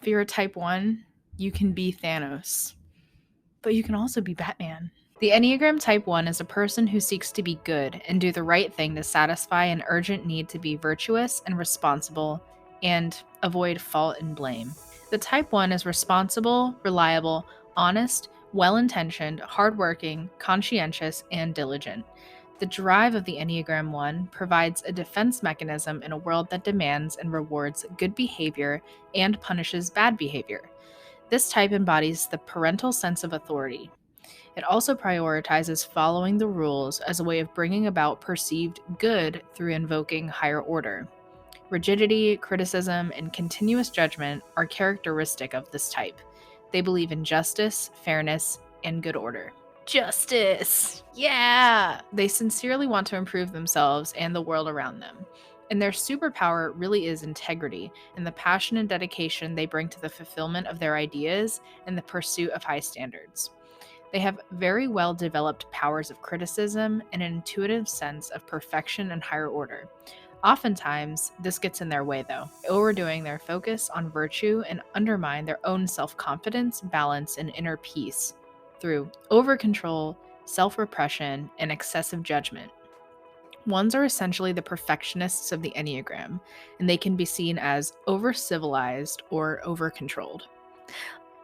If you're a type 1, you can be Thanos, but you can also be Batman. The Enneagram Type 1 is a person who seeks to be good and do the right thing to satisfy an urgent need to be virtuous and responsible and avoid fault and blame. The Type 1 is responsible, reliable, honest, well-intentioned, hardworking, conscientious, and diligent. The drive of the Enneagram 1 provides a defense mechanism in a world that demands and rewards good behavior and punishes bad behavior. This type embodies the parental sense of authority. It also prioritizes following the rules as a way of bringing about perceived good through invoking higher order. Rigidity, criticism, and continuous judgment are characteristic of this type. They believe in justice, fairness, and good order. Justice! Yeah! They sincerely want to improve themselves and the world around them. And their superpower really is integrity and the passion and dedication they bring to the fulfillment of their ideas and the pursuit of high standards. They have very well developed powers of criticism and an intuitive sense of perfection and higher order. Oftentimes, this gets in their way, though, overdoing their focus on virtue and undermine their own self-confidence, balance, and inner peace through over-control, self-repression, and excessive judgment. Ones are essentially the perfectionists of the Enneagram, and they can be seen as over-civilized or over-controlled.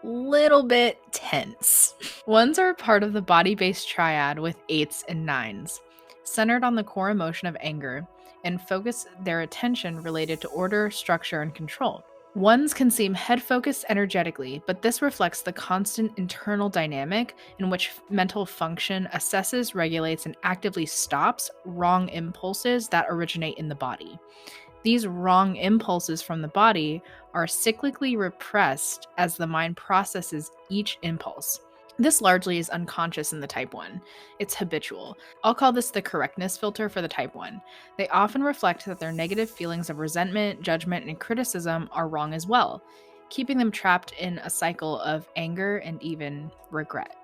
Little bit tense. Ones are part of the body-based triad with 8s and 9s, centered on the core emotion of anger, and focus their attention related to order, structure, and control. Ones can seem head-focused energetically, but this reflects the constant internal dynamic in which mental function assesses, regulates, and actively stops wrong impulses that originate in the body. These wrong impulses from the body are cyclically repressed as the mind processes each impulse. This largely is unconscious in the Type 1. It's habitual. I'll call this the correctness filter for the Type 1. They often reflect that their negative feelings of resentment, judgment, and criticism are wrong as well, keeping them trapped in a cycle of anger and even regret.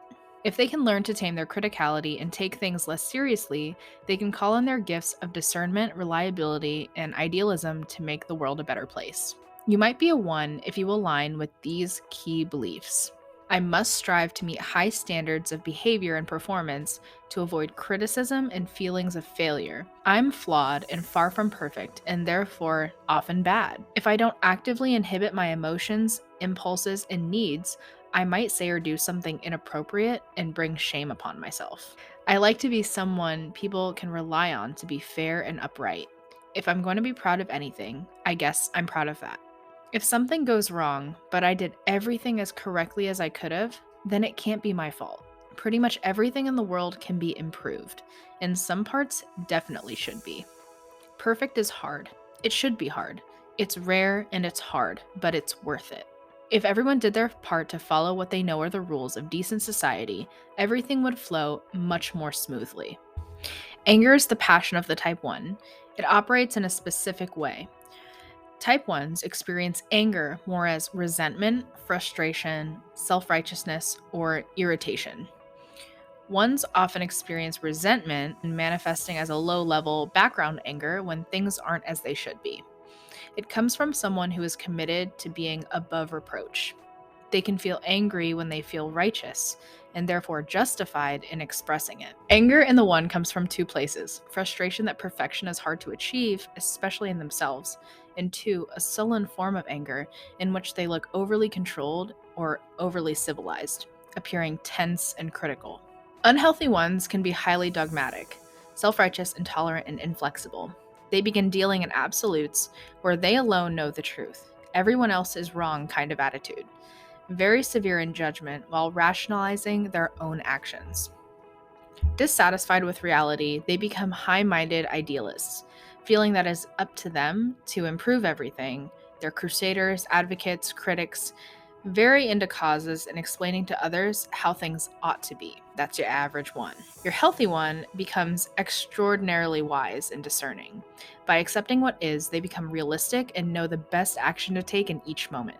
If they can learn to tame their criticality and take things less seriously, they can call on their gifts of discernment, reliability, and idealism to make the world a better place. You might be a 1 if you align with these key beliefs. I must strive to meet high standards of behavior and performance to avoid criticism and feelings of failure. I'm flawed and far from perfect, and therefore often bad. If I don't actively inhibit my emotions, impulses, and needs, I might say or do something inappropriate and bring shame upon myself. I like to be someone people can rely on to be fair and upright. If I'm going to be proud of anything, I guess I'm proud of that. If something goes wrong, but I did everything as correctly as I could have, then it can't be my fault. Pretty much everything in the world can be improved, and some parts definitely should be. Perfect is hard. It should be hard. It's rare and it's hard, but it's worth it. If everyone did their part to follow what they know are the rules of decent society, everything would flow much more smoothly. Anger is the passion of the Type 1. It operates in a specific way. Type 1s experience anger more as resentment, frustration, self-righteousness, or irritation. Ones often experience resentment, manifesting as a low-level background anger when things aren't as they should be. It comes from someone who is committed to being above reproach. They can feel angry when they feel righteous, and therefore justified in expressing it. Anger in the 1 comes from 2 places: frustration that perfection is hard to achieve, especially in themselves, and 2, a sullen form of anger in which they look overly controlled or overly civilized, appearing tense and critical. Unhealthy 1s can be highly dogmatic, self-righteous, intolerant, and inflexible. They begin dealing in absolutes where they alone know the truth. Everyone else is wrong kind of attitude. Very severe in judgment while rationalizing their own actions. Dissatisfied with reality, they become high-minded idealists, feeling that it's up to them to improve everything. They're crusaders, advocates, critics, very into causes and explaining to others how things ought to be. That's your average 1. Your healthy 1 becomes extraordinarily wise and discerning. By accepting what is, they become realistic and know the best action to take in each moment.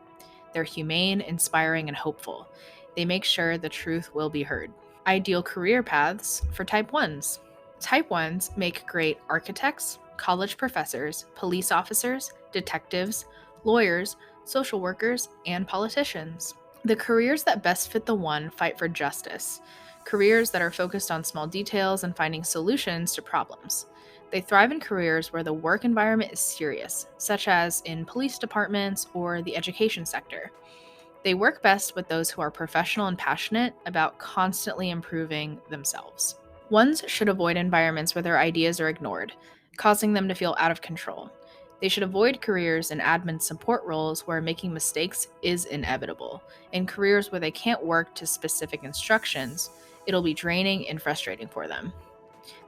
They're humane, inspiring, and hopeful. They make sure the truth will be heard. Ideal career paths for Type 1s. Type 1s make great architects, college professors, police officers, detectives, lawyers, social workers, and politicians. The careers that best fit the one fight for justice, careers that are focused on small details and finding solutions to problems. They thrive in careers where the work environment is serious, such as in police departments or the education sector. They work best with those who are professional and passionate about constantly improving themselves. Ones should avoid environments where their ideas are ignored, causing them to feel out of control. They should avoid careers in admin support roles where making mistakes is inevitable. In careers where they can't work to specific instructions, it'll be draining and frustrating for them.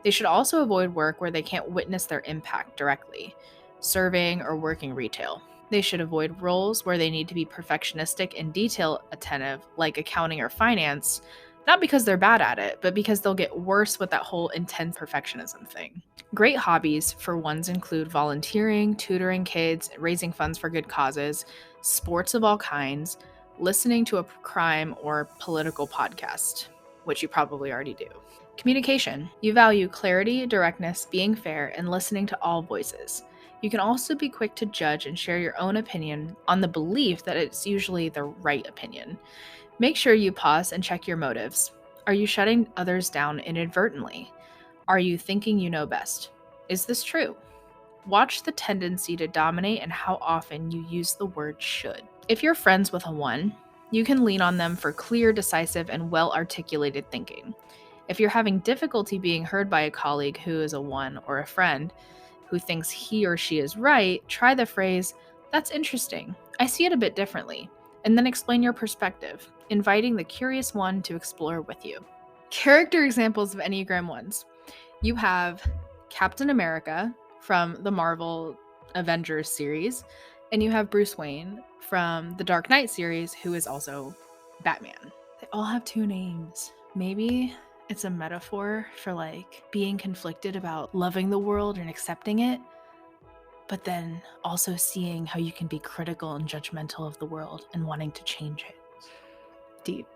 They should also avoid work where they can't witness their impact directly, serving or working retail. They should avoid roles where they need to be perfectionistic and detail attentive, like accounting or finance, not because they're bad at it, but because they'll get worse with that whole intense perfectionism thing. Great hobbies for ones include volunteering, tutoring kids, raising funds for good causes, sports of all kinds, listening to a crime or political podcast, which you probably already do. Communication. You value clarity, directness, being fair, and listening to all voices. You can also be quick to judge and share your own opinion on the belief that it's usually the right opinion. Make sure you pause and check your motives. Are you shutting others down inadvertently? Are you thinking you know best? Is this true? Watch the tendency to dominate and how often you use the word should. If you're friends with a one, you can lean on them for clear, decisive, and well-articulated thinking. If you're having difficulty being heard by a colleague who is a one or a friend who thinks he or she is right, try the phrase, "That's interesting. I see it a bit differently," and then explain your perspective, inviting the curious one to explore with you. Character examples of Enneagram 1s. You have Captain America from the Marvel Avengers series, and you have Bruce Wayne from the Dark Knight series, who is also Batman. They all have two names. Maybe it's a metaphor for like being conflicted about loving the world and accepting it, but then also seeing how you can be critical and judgmental of the world and wanting to change it. Deep.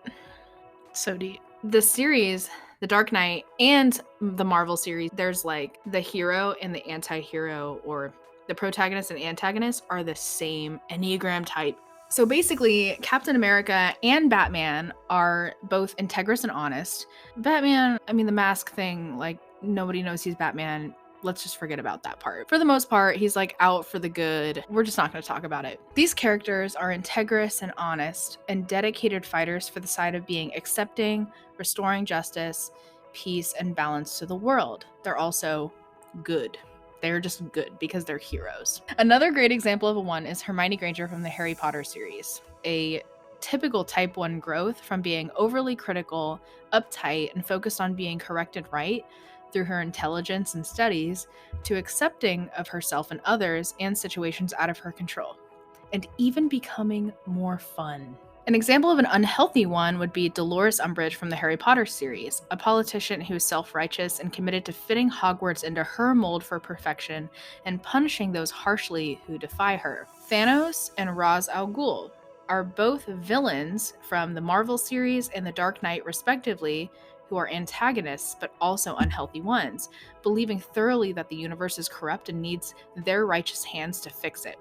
So deep. The series, The Dark Knight, and the Marvel series, there's like the hero and the anti-hero, or the protagonist and antagonist are the same Enneagram type. So basically, Captain America and Batman are both integrous and honest. Batman, I mean, the mask thing, like, nobody knows he's Batman. Let's just forget about that part. For the most part, he's like out for the good. We're just not going to talk about it. These characters are integrous and honest and dedicated fighters for the side of being accepting, restoring justice, peace, and balance to the world. They're also good. They're just good because they're heroes. Another great example of a one is Hermione Granger from the Harry Potter series. A typical type 1 growth from being overly critical, uptight, and focused on being correct and right through her intelligence and studies, to accepting of herself and others and situations out of her control, and even becoming more fun. An example of an unhealthy one would be Dolores Umbridge from the Harry Potter series, a politician who is self-righteous and committed to fitting Hogwarts into her mold for perfection and punishing those harshly who defy her. Thanos and Ra's al Ghul are both villains from the Marvel series and the Dark Knight respectively, who are antagonists but also unhealthy ones, believing thoroughly that the universe is corrupt and needs their righteous hands to fix it.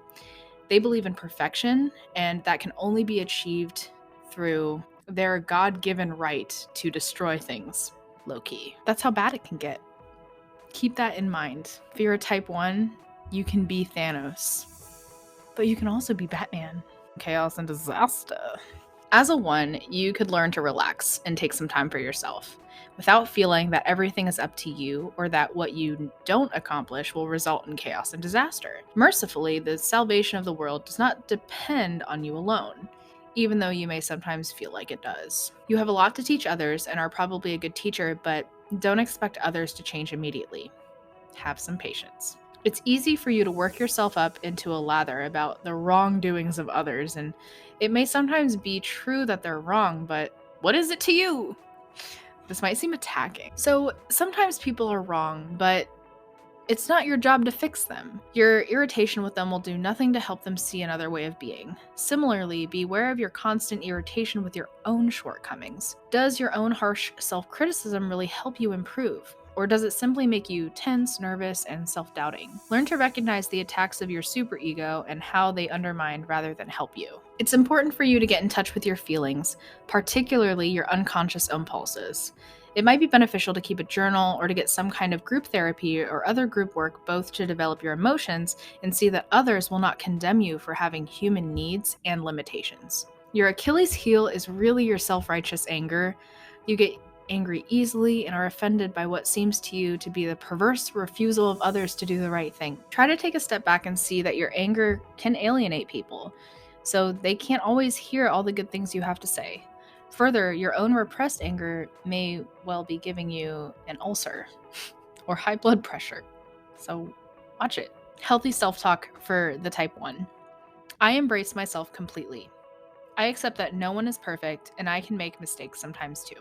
They believe in perfection, and that can only be achieved through their God-given right to destroy things, low-key. That's how bad it can get. Keep that in mind. If you're a type 1, you can be Thanos, but you can also be Batman. Chaos and disaster. As a one, you could learn to relax and take some time for yourself without feeling that everything is up to you or that what you don't accomplish will result in chaos and disaster. Mercifully, the salvation of the world does not depend on you alone, even though you may sometimes feel like it does. You have a lot to teach others and are probably a good teacher, but don't expect others to change immediately. Have some patience. It's easy for you to work yourself up into a lather about the wrongdoings of others, and it may sometimes be true that they're wrong, but what is it to you? This might seem attacking. So sometimes people are wrong, but it's not your job to fix them. Your irritation with them will do nothing to help them see another way of being. Similarly, beware of your constant irritation with your own shortcomings. Does your own harsh self-criticism really help you improve? Or does it simply make you tense, nervous, and self-doubting? Learn to recognize the attacks of your superego and how they undermine rather than help you. It's important for you to get in touch with your feelings, particularly your unconscious impulses. It might be beneficial to keep a journal or to get some kind of group therapy or other group work, both to develop your emotions and see that others will not condemn you for having human needs and limitations. Your Achilles heel is really your self-righteous anger. You get angry easily and are offended by what seems to you to be the perverse refusal of others to do the right thing. Try to take a step back and see that your anger can alienate people, so they can't always hear all the good things you have to say. Further, your own repressed anger may well be giving you an ulcer or high blood pressure. So watch it. Healthy self-talk for the type 1. I embrace myself completely. I accept that no one is perfect and I can make mistakes sometimes too.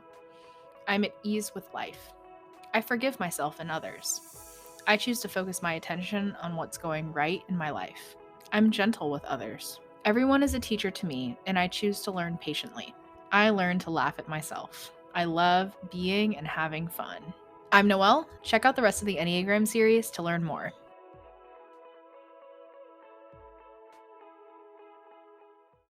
I'm at ease with life. I forgive myself and others. I choose to focus my attention on what's going right in my life. I'm gentle with others. Everyone is a teacher to me, and I choose to learn patiently. I learn to laugh at myself. I love being and having fun. I'm Noelle. Check out the rest of the Enneagram series to learn more.